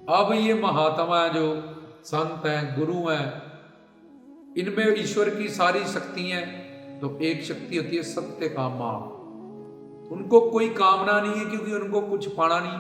अब ये महात्मा है, जो संत हैं, गुरु हैं, इनमें ईश्वर की सारी शक्ति हैं। तो एक शक्ति होती है सत्य कामा। उनको कोई कामना नहीं है, क्योंकि उनको कुछ पाना नहीं।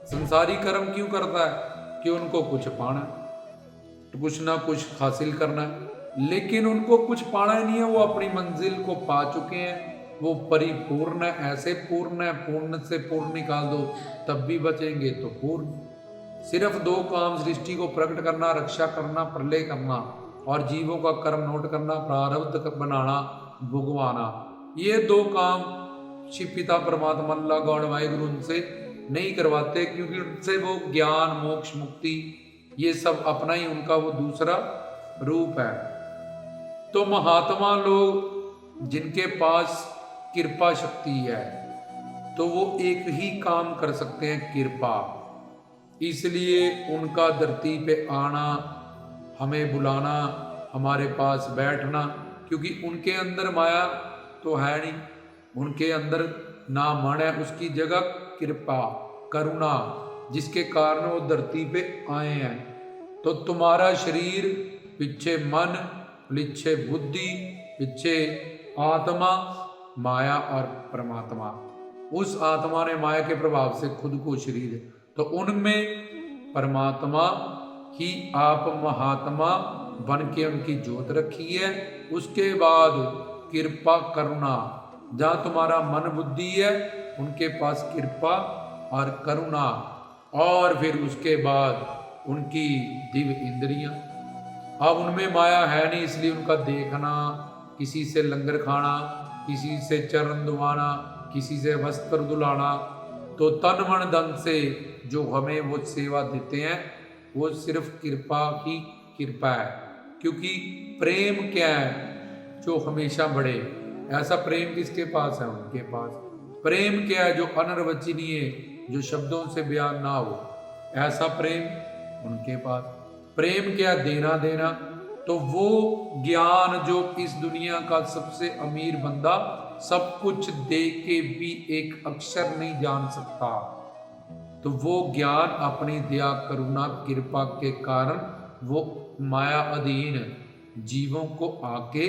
संसारी कर्म क्यों करता है? कि उनको कुछ पाना है, तो कुछ ना कुछ हासिल करना है। लेकिन उनको कुछ पाना ही नहीं है, वो अपनी मंजिल को पा चुके हैं। वो परिपूर्ण है, ऐसे पूर्ण है, पूर्ण से पूर्ण निकाल दो तब भी बचेंगे तो पूर्ण। सिर्फ दो काम, सृष्टि को प्रकट करना, रक्षा करना, प्रलय करना, और जीवों का कर्म नोट करना, प्रारब्ध बनाना, भुगवाना। ये दो काम शिव पिता परमात्मा अल्लाह गॉड वाहिगुरु उनसे नहीं करवाते, क्योंकि उनसे वो ज्ञान, मोक्ष, मुक्ति, ये सब अपना ही उनका वो दूसरा रूप है। तो महात्मा लोग जिनके पास कृपा शक्ति है, तो वो एक ही काम कर सकते हैं, कृपा। इसलिए उनका धरती पे आना, हमें बुलाना, हमारे पास बैठना, क्योंकि उनके अंदर माया तो है नहीं, उनके अंदर ना मन है, उसकी जगह कृपा, करुणा, जिसके कारण वो धरती पे आए हैं। तो तुम्हारा शरीर, पीछे मन, पीछे बुद्धि, पीछे आत्मा, माया और परमात्मा। उस आत्मा ने माया के प्रभाव से खुद को शरीर, तो उनमें परमात्मा ही आप महात्मा बन के उनकी ज्योत रखी है। उसके बाद कृपा, करुणा, जहाँ तुम्हारा मन बुद्धि है, उनके पास कृपा और करुणा, और फिर उसके बाद उनकी दिव्य इंद्रियां। अब उनमें माया है नहीं, इसलिए उनका देखना, किसी से लंगर खाना, किसी से चरण दुआना, किसी से वस्त्र दुलाना, तो तन मन धन से जो हमें वो सेवा देते हैं, वो सिर्फ कृपा की कृपा है। क्योंकि प्रेम क्या है? जो हमेशा बढ़े। ऐसा प्रेम किसके पास है? उनके पास। प्रेम क्या है? जो अनिर्वचनीय, जो शब्दों से बयान ना हो, ऐसा प्रेम उनके पास। प्रेम क्या? देना देना। तो वो ज्ञान जो इस दुनिया का सबसे अमीर बंदा सब कुछ दे के भी एक अक्षर नहीं जान सकता, तो वो ज्ञान अपनी दया, करुणा, कृपा के कारण वो माया अधीन जीवों को आके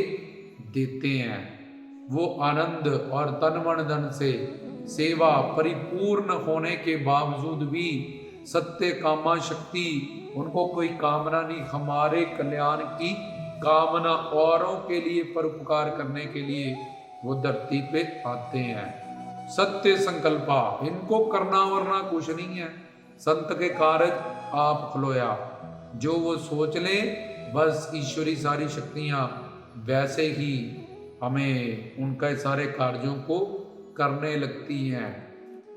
देते हैं। वो आनंद और तन मन धन से सेवा परिपूर्ण होने के बावजूद भी सत्य कामा शक्ति, उनको कोई कामना नहीं, हमारे कल्याण की कामना, औरों के लिए परोपकार करने के लिए वो धरती पे आते हैं। सत्य संकल्पा, इनको करना वरना कुछ नहीं है। संत के कार्य आप खलोया, जो वो सोच ले, बस ईश्वरी सारी शक्तियां वैसे ही हमें उनके सारे कार्यों को करने लगती हैं।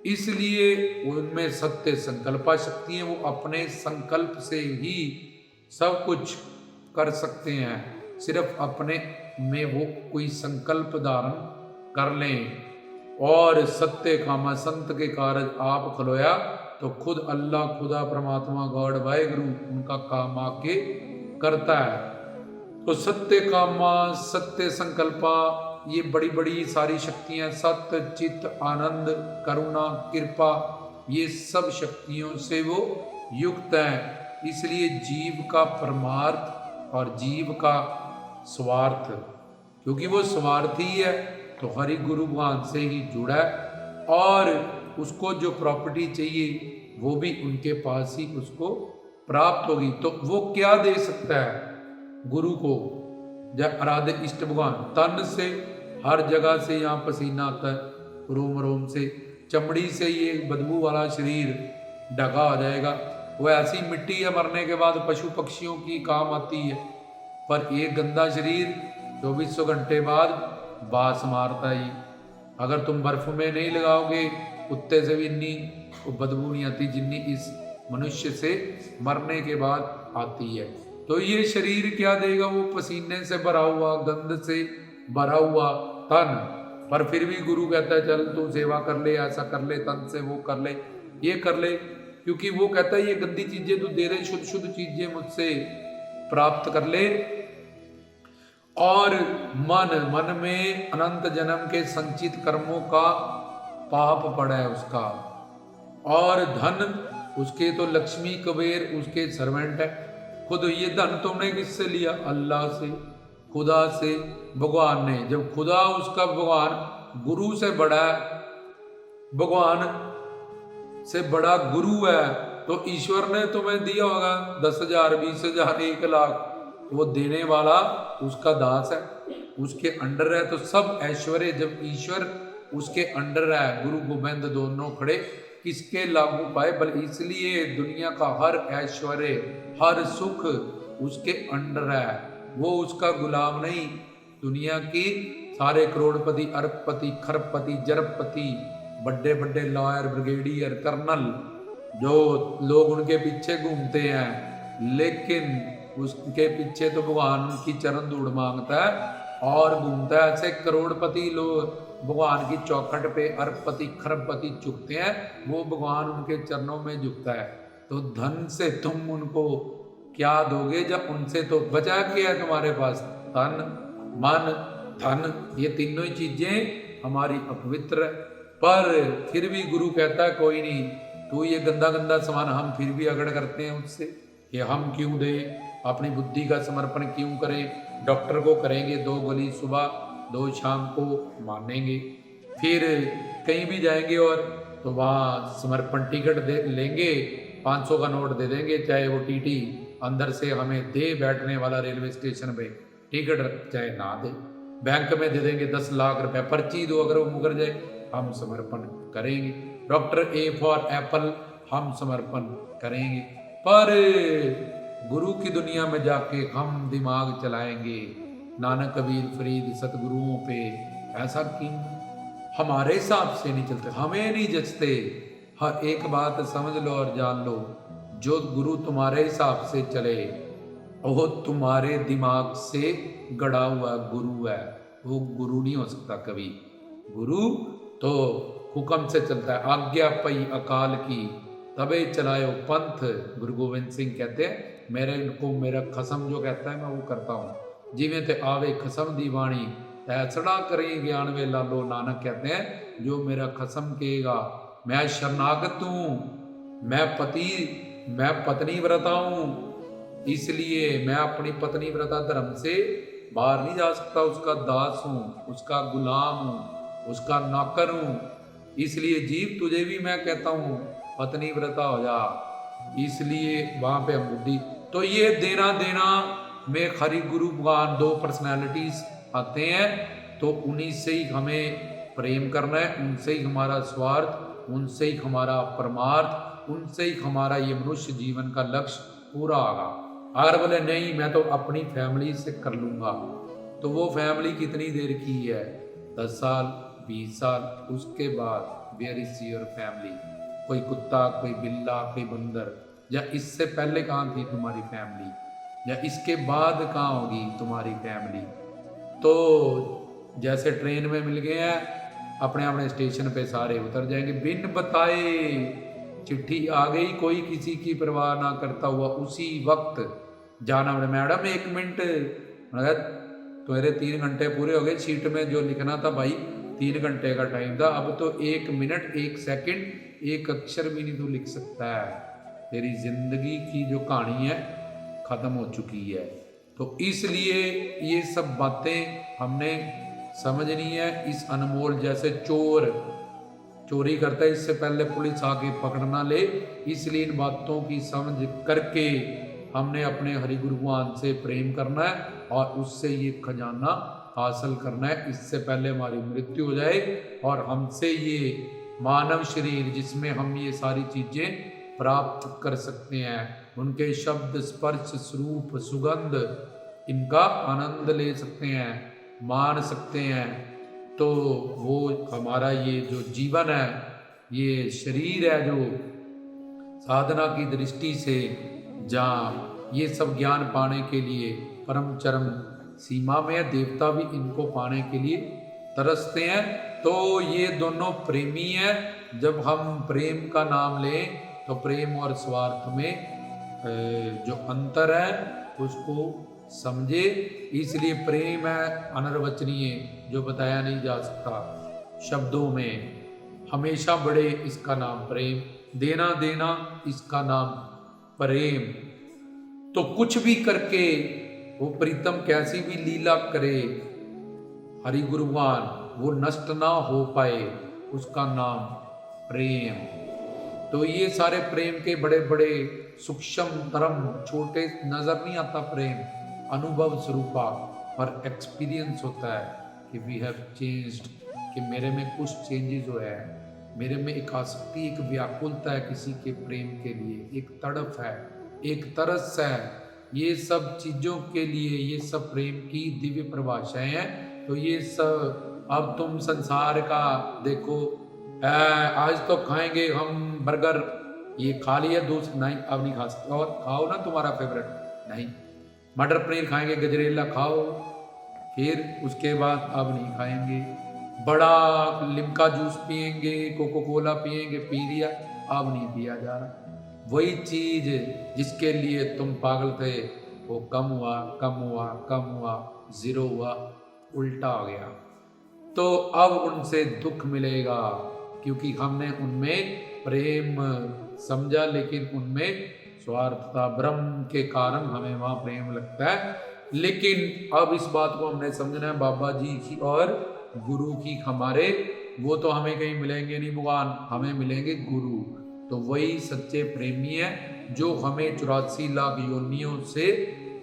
इसलिए उनमें सत्य संकल्पा शक्ति है, वो अपने संकल्प से ही सब कुछ कर सकते हैं। सिर्फ अपने में वो कोई संकल्प धारण कर लें, और सत्य कामा संत के कार्य आप खलोया, तो खुद अल्लाह, खुदा परमात्मा गॉड वाहिगुरु उनका काम आके करता है। तो सत्य कामा, सत्य संकल्पा, ये बड़ी बड़ी सारी शक्तियां, सत्य, चित्त, आनंद, करुणा, कृपा, ये सब शक्तियों से वो युक्त है। इसलिए जीव का परमार्थ और जीव का स्वार्थ, क्योंकि वो स्वार्थी है, तो हरि गुरु भगवान से ही जुड़ा है, और उसको जो प्रॉपर्टी चाहिए वो भी उनके पास ही उसको प्राप्त होगी। तो वो क्या दे सकता है गुरु को? जब आराध्य इष्ट भगवान, तन से, हर जगह से यहाँ पसीना आता है, रोम रोम से, चमड़ी से ये बदबू वाला शरीर ढका हो जाएगा। वो ऐसी मिट्टी है, मरने के बाद पशु पक्षियों की काम आती है, पर ये गंदा शरीर 2400 घंटे बाद बास मारता ही। अगर तुम बर्फ में नहीं लगाओगे, कुत्ते से भी इतनी बदबू नहीं आती जितनी इस मनुष्य से मरने के बाद आती है। तो ये शरीर क्या देगा? वो पसीने से भरा हुआ, गंध से भरा हुआ तन, पर फिर भी गुरु कहता है चल तू सेवा कर ले, ऐसा कर ले, तन से वो कर ले, ये कर ले, क्योंकि वो कहता है ये गंदी चीजें तू दे रहे, शुद्ध शुद्ध चीजें मुझसे प्राप्त कर ले। और मन में अनंत जन्म के संचित कर्मों का पाप पड़ा है उसका, और धन उसके तो लक्ष्मी कुबेर उसके सर्वेंट है। खुद ये धन तुमने किससे लिया? अल्लाह से, खुदा से, भगवान ने। जब खुदा उसका भगवान गुरु से बड़ा है, भगवान से बड़ा गुरु है, तो ईश्वर ने तुम्हें दिया होगा 10,000, 20,000, 1,00,000, तो वो देने वाला उसका दास है, उसके अंडर है। तो सब ऐश्वर्य जब ईश्वर उसके अंडर है, गुरु गोविंद दोनों खड़े किसके लागू पाए? बल इसलिए दुनिया का हर ऐश्वर्य, हर सुख उसके अंडर है, वो उसका गुलाम नहीं। दुनिया की सारे करोड़पति, अरबपति, खरबपति, जरबपति, बड़े बड़े लॉयर, ब्रिगेडियर, कर्नल, जो लोग उनके पीछे घूमते हैं, लेकिन उसके पीछे तो भगवान उनकी चरण धूड़ मांगता है और घूमता है। ऐसे करोड़पति लोग भगवान की चौखट पे, अरबपति, खरबपति झुकते हैं, वो भगवान उनके चरणों में झुकता है। तो धन से तुम उनको क्या दोगे जब उनसे तो बचा क्या है तुम्हारे पास? तन, मन, धन, ये तीनों ही चीजें हमारी अपवित्र। पर फिर भी गुरु कहता है कोई नहीं, तू ये गंदा गंदा सामान, हम फिर भी अगड़ करते हैं उससे कि हम क्यों दे, अपनी बुद्धि का समर्पण क्यों करें। डॉक्टर को करेंगे 2 गोली सुबह, 2 शाम को मानेंगे, फिर कहीं भी जाएंगे और तो वहाँ समर्पण टिकट दे लेंगे, 500 का नोट दे देंगे, चाहे वो टीटी अंदर से हमें दे बैठने वाला रेलवे स्टेशन पे टिकट, चाहे ना दे, बैंक में दे देंगे 10 लाख रुपए, पर्ची दो, अगर वो मुकर जाए हम समर्पण करेंगे। डॉक्टर ए फॉर एप्पल, हम समर्पण करेंगे। पर गुरु की दुनिया में जाके हम दिमाग चलाएंगे नानक, कबीर, फरीद, सतगुरुओं पे। ऐसा क्यों? हमारे हिसाब से नहीं चलते, हमें नहीं जचते। हर एक बात समझ लो और जान लो, जो गुरु तुम्हारे हिसाब से चले वो तुम्हारे दिमाग से गड़ा हुआ गुरु है, वो गुरु नहीं हो सकता कभी। गुरु तो हुक्म से चलता है, आज्ञा पई अकाल की तबे चलायो पंथ। गुरु गोविंद सिंह कहते हैं, मेरे को मेरा खसम जो कहता है मैं वो करता हूँ। जिवें ते आवे खसम दी वाणी ऐसड़ा करें ज्ञान वे लालो। नानक कहते हैं, जो मेरा खसम कहेगा, मैं शरणागत हूँ, मैं पत्नी व्रता हूँ, इसलिए मैं अपनी पत्नी व्रता धर्म से बाहर नहीं जा सकता, उसका दास हूँ, उसका गुलाम हूँ, उसका नौकर हूँ। इसलिए जीव तुझे भी मैं कहता हूँ पत्नी व्रता हो जा। इसलिए वहाँ पे हम बुद्धि, तो ये देना देना में हरि गुरु भगवान 2 पर्सनैलिटीज आते हैं, तो उन्हीं से ही हमें प्रेम करना है, उनसे ही हमारा स्वार्थ, उनसे ही हमारा परमार्थ, उनसे ही हमारा ये मनुष्य जीवन का लक्ष्य पूरा होगा। अगर बोले नहीं मैं तो अपनी फैमिली से कर लूँगा, तो वो फैमिली कितनी देर की है? 10 साल, 20 साल, उसके बाद वेयर इज योर फैमिली? कोई कुत्ता, कोई बिल्ला, कोई बंदर, या इससे पहले कहाँ थी तुम्हारी फैमिली, या इसके बाद कहाँ होगी तुम्हारी फैमिली? तो जैसे ट्रेन में मिल गए हैं, अपने अपने स्टेशन पे सारे उतर जाएंगे, बिन बताए चिट्ठी आ गई, कोई किसी की परवाह ना करता हुआ उसी वक्त जाना। मैडम 1 मिनट, तो मेरे 3 घंटे पूरे हो गए, सीट में जो लिखना था भाई 3 घंटे का टाइम था, अब तो 1 मिनट 1 सेकंड 1 अक्षर भी नहीं तू लिख सकता है। तेरी जिंदगी की जो कहानी है खत्म हो चुकी है। तो इसलिए ये सब बातें हमने समझनी है। इस अनमोल, जैसे चोर चोरी करता है, इससे पहले पुलिस आके पकड़ना ले, इसलिए इन बातों की समझ करके हमने अपने हरि गुरु भगवान से प्रेम करना है और उससे ये खजाना हासिल करना है, इससे पहले हमारी मृत्यु हो जाए और हमसे ये मानव शरीर जिसमें हम ये सारी चीज़ें प्राप्त कर सकते हैं, उनके शब्द, स्पर्श, स्वरूप, सुगंध, इनका आनंद ले सकते हैं, मान सकते हैं। तो वो हमारा ये जो जीवन है, ये शरीर है, जो साधना की दृष्टि से जहाँ ये सब ज्ञान पाने के लिए परम चरम सीमा में है, देवता भी इनको पाने के लिए तरसते हैं। तो ये दोनों प्रेमी हैं। जब हम प्रेम का नाम लें तो प्रेम और स्वार्थ में जो अंतर है उसको समझे। इसलिए प्रेम है अनिर्वचनीय, जो बताया नहीं जा सकता शब्दों में, हमेशा बढ़े इसका नाम प्रेम। देना देना इसका नाम प्रेम। तो कुछ भी करके वो प्रीतम कैसी भी लीला करे, हरि गुरुवान वो नष्ट ना हो पाए, उसका नाम प्रेम। तो ये सारे प्रेम के बड़े बड़े सूक्ष्म तरम छोटे नजर नहीं आता प्रेम, अनुभव स्वरूपा और एक्सपीरियंस होता है कि वी हैव चेंज्ड, कि मेरे में कुछ चेंजेस हुए हैं, मेरे में एक आसक्ति, एक व्याकुलता है किसी के प्रेम के लिए, एक तड़प है, एक तरस है। ये सब चीज़ों के लिए ये सब प्रेम की दिव्य परिभाषाएं हैं। तो ये सब अब तुम संसार का देखो, आज तो खाएंगे हम बर्गर, ये खा लिया, दूसरा नहीं अब नहीं खा सकते, और खाओ ना तुम्हारा फेवरेट, नहीं मटर पनीर खाएंगे, गजरेला खाओ, फिर उसके बाद अब नहीं खाएंगे, बड़ा लिम्का जूस पिएंगे, कोको कोला पिएंगे, पी लिया, अब नहीं पिया जा रहा। वही चीज जिसके लिए तुम पागल थे वो कम हुआ कम हुआ कम हुआ, जीरो हुआ, उल्टा हो गया। तो अब उनसे दुख मिलेगा क्योंकि हमने उनमें प्रेम समझा, लेकिन उनमें स्वार्थता, ब्रह्म के कारण हमें वहां प्रेम लगता है। लेकिन अब इस बात को हमने समझना है, बाबा जी की और गुरु की हमारे, वो तो हमें कहीं मिलेंगे नहीं भगवान, हमें मिलेंगे गुरु। तो वही सच्चे प्रेमी है जो हमें 84 लाख योनियों से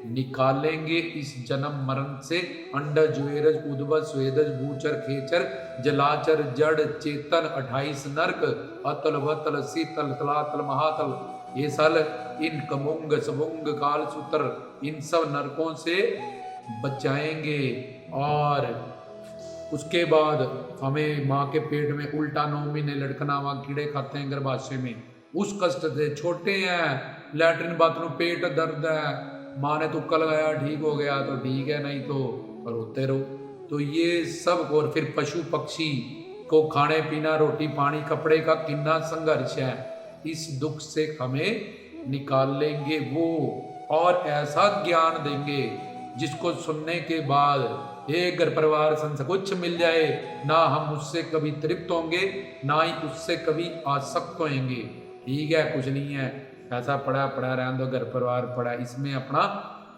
निकालेंगे, इस जन्म मरण से। अंडज ज्वेरज उद्भव स्वेदज भूचर खेचर जलाचर जड़ चेतन 28 नरक अतल वतल शीतल तलातल महातल, ये सल इन कमुंग सबुंग काल सूत्र, इन सब नरकों से बचाएंगे। और उसके बाद हमें माँ के पेट में उल्टा 9 महीने लटकना, वहाँ कीड़े खाते हैं गर्भाशय में, उस कष्ट से, छोटे हैं, लैट्रिन बाथरूम, पेट दर्द है, माँ ने तुक्का लगाया ठीक हो गया तो ठीक है, नहीं तो रोते रहो। तो ये सब, और फिर पशु पक्षी को खाने पीना रोटी पानी कपड़े का कितना संघर्ष है, इस दुख से हमें निकाल लेंगे वो, और ऐसा ज्ञान देंगे जिसको सुनने के बाद एक घर परिवार संसार कुछ मिल जाए ना, हम उससे कभी तृप्त होंगे ना ही उससे कभी आसक्त होंगे। ठीक है, कुछ नहीं है, ऐसा पड़ा पड़ा रहने दो, घर परिवार पड़ा, इसमें अपना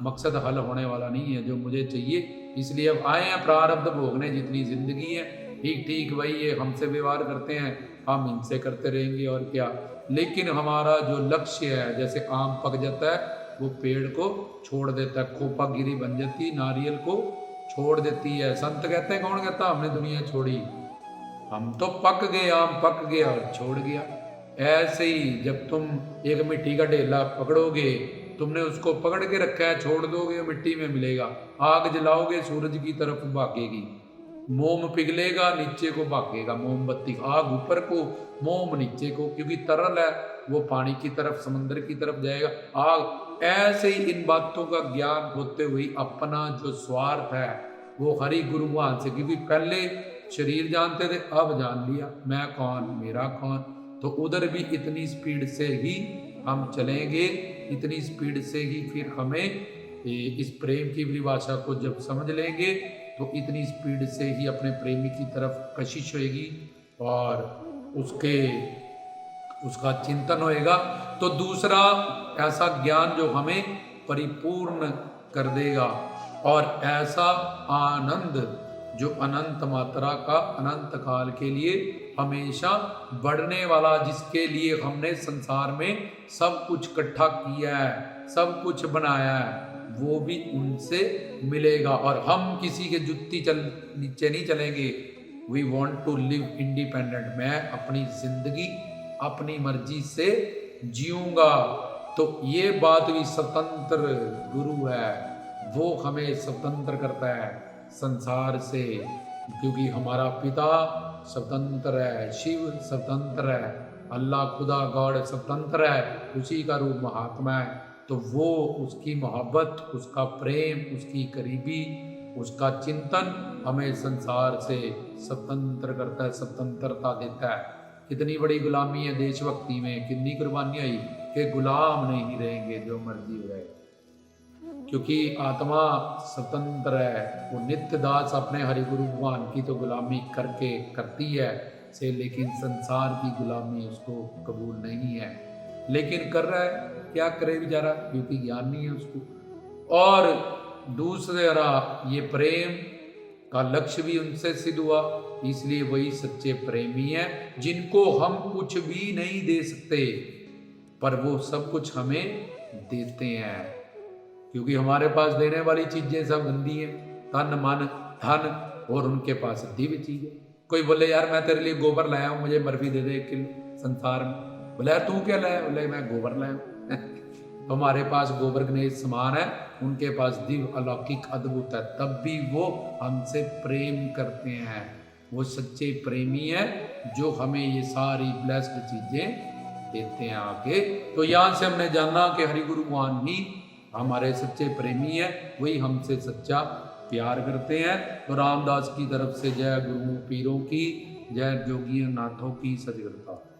मकसद हल होने वाला नहीं है जो मुझे चाहिए। इसलिए अब आए हैं प्रारब्ध भोगने, जितनी जिंदगी है ठीक ठीक वही ये हमसे व्यवहार करते हैं, हम इनसे करते रहेंगे और क्या। लेकिन हमारा जो लक्ष्य है, जैसे आम पक जाता है वो पेड़ को छोड़ देता है, खोपा गिरी बन जाती, नारियल को छोड़ देती है। संत कहते हैं, कौन कहता हमने दुनिया छोड़ी, हम तो पक गए, आम पक गया और छोड़ गया। ऐसे ही जब तुम एक मिट्टी का ढेला पकड़ोगे, तुमने उसको पकड़ के रखा है, छोड़ दोगे मिट्टी में मिलेगा, आग जलाओगे सूरज की तरफ भागेगी, मोम पिघलेगा नीचे को भागेगा, मोमबत्ती आग ऊपर को मोम नीचे को, क्योंकि तरल है वो पानी की तरफ समंदर की तरफ जाएगा आग। ऐसे ही इन बातों का ज्ञान होते हुए अपना जो स्वार्थ है वो हरि गुरु भगवान से, क्योंकि पहले शरीर जानते थे, अब जान लिया मैं कौन मेरा कौन, तो उधर भी इतनी स्पीड से ही हम चलेंगे, इतनी स्पीड से ही फिर हमें इस प्रेम की परिभाषा को जब समझ लेंगे तो इतनी स्पीड से ही अपने प्रेमी की तरफ कशिश होएगी और उसका चिंतन होएगा। तो दूसरा ऐसा ज्ञान जो हमें परिपूर्ण कर देगा, और ऐसा आनंद जो अनंत मात्रा का अनंत काल के लिए हमेशा बढ़ने वाला, जिसके लिए हमने संसार में सब कुछ इकट्ठा किया है, सब कुछ बनाया है, वो भी उनसे मिलेगा। और हम किसी के जुत्ती नीचे नहीं चलेंगे। We want to live independent, मैं अपनी जिंदगी अपनी मर्जी से जीऊंगा। तो ये बात भी स्वतंत्र गुरु है, वो हमें स्वतंत्र करता है संसार से, क्योंकि हमारा पिता स्वतंत्र है, शिव स्वतंत्र है, अल्लाह खुदा गॉड स्वतंत्र है, उसी का रूप महात्मा है। तो वो उसकी मोहब्बत, उसका प्रेम, उसकी करीबी, उसका चिंतन हमें संसार से स्वतंत्र करता है, स्वतंत्रता देता है। कितनी बड़ी गुलामी है देशभक्ति में, कितनी कुर्बानियां आई कि गुलाम नहीं रहेंगे, जो मर्जी हो जाए, क्योंकि आत्मा स्वतंत्र है। वो नित्य दास अपने हरि गुरु भगवान की तो गुलामी करती है, से, लेकिन संसार की गुलामी उसको कबूल नहीं है। लेकिन कर रहा है, क्या करे बेचारा, क्योंकि ज्ञान नहीं है उसको। और दूसरा ये प्रेम का लक्ष्य भी उनसे सिद्ध हुआ, इसलिए वही सच्चे प्रेमी है, जिनको हम कुछ भी नहीं दे सकते पर वो सब कुछ हमें देते हैं। क्योंकि हमारे पास देने वाली चीजें सब गंदी हैं, तन मन धन, और उनके पास दिव्य चीज है। कोई बोले यार मैं तेरे लिए गोबर लाया हूं, मुझे बर्फी दे दे 1 किलो संसार में। बोले यार तू क्या लाया? बोले मैं गोबर लाया हूं। तो हमारे पास गोबर गणेश समान है, उनके पास दिव्य अलौकिक अद्भुत है, तब भी वो हमसे प्रेम करते हैं। वो सच्चे प्रेमी है जो हमें ये सारी ब्लेस्ड चीजें देते हैं आगे। तो यहाँ से हमने जाना कि हरि गुरु भगवान ही हमारे सच्चे प्रेमी है, वही हमसे सच्चा प्यार करते हैं। तो रामदास की तरफ से जय गुरुओं पीरों की, जय जोगियों नाथों की, सच करता।